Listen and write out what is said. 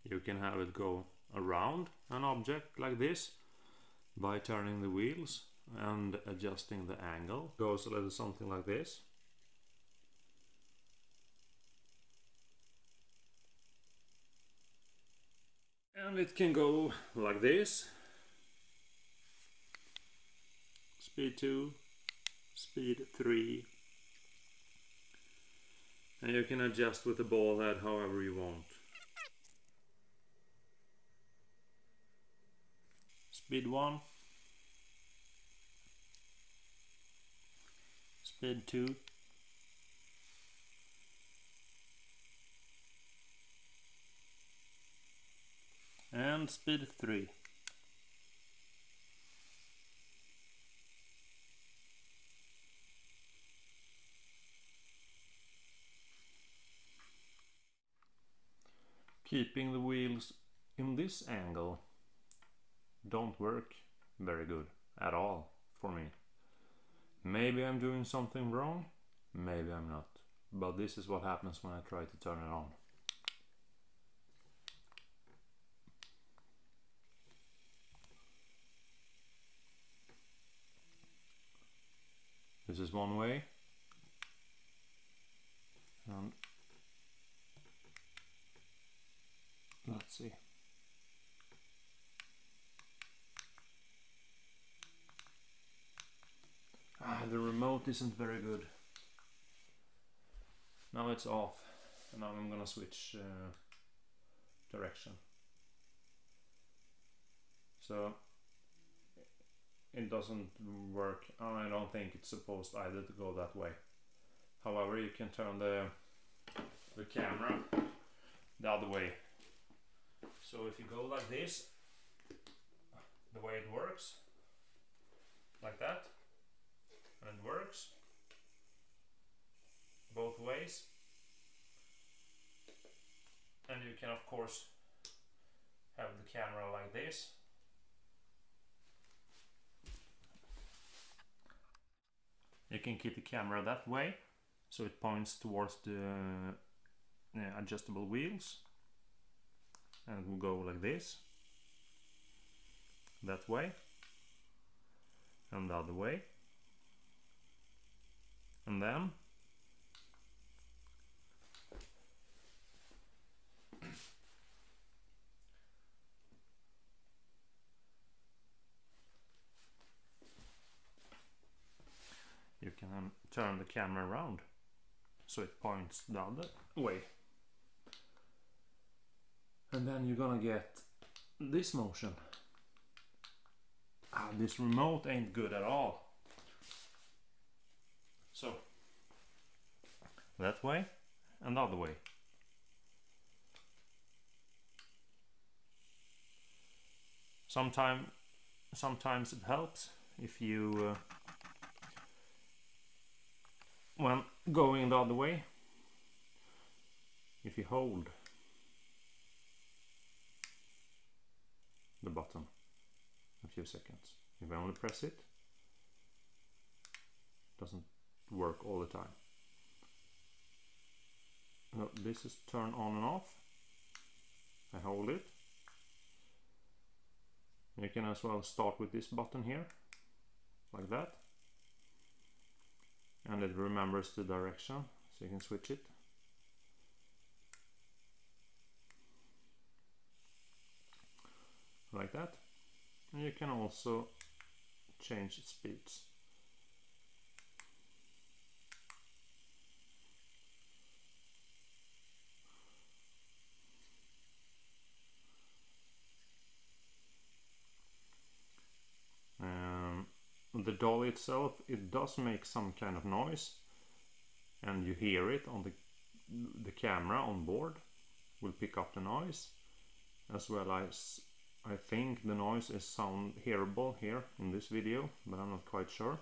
You can have it go around an object like this by turning the wheels and adjusting the angle. Goes a little something like this. And it can go like this. Speed 2, speed 3. And you can adjust with the ball head however you want. Speed 1. Speed 2. And speed 3. Keeping the wheels in this angle don't work very good at all for me. Maybe I'm doing something wrong, maybe I'm not. But this is what happens when I try to turn it on. This is one way. And let's see. The remote isn't very good. Now it's off. And now I'm gonna switch direction. So it doesn't work. I don't think it's supposed either to go that way. However, you can turn the camera the other way. So if you go like this, the way it works, like that, and it works both ways. And you can of course have the camera like this. You can keep the camera that way, so it points towards the adjustable wheels, and it will go like this, that way, and the other way, and then you can turn the camera around so it points the other way, and then you're gonna get this motion. This remote ain't good at all. So that way and the other way. Sometimes it helps if you when going the other way, if you hold the button a few seconds. If I only press it, doesn't work all the time. No, this is turn on and off. I hold it. You can as well start with this button here, like that. And it remembers the direction, so you can switch it. Like that. And you can also change speeds. The dolly itself, it does make some kind of noise, and you hear it on the camera on board will pick up the noise, as well as I think the noise is sound hearable here in this video, but I'm not quite sure.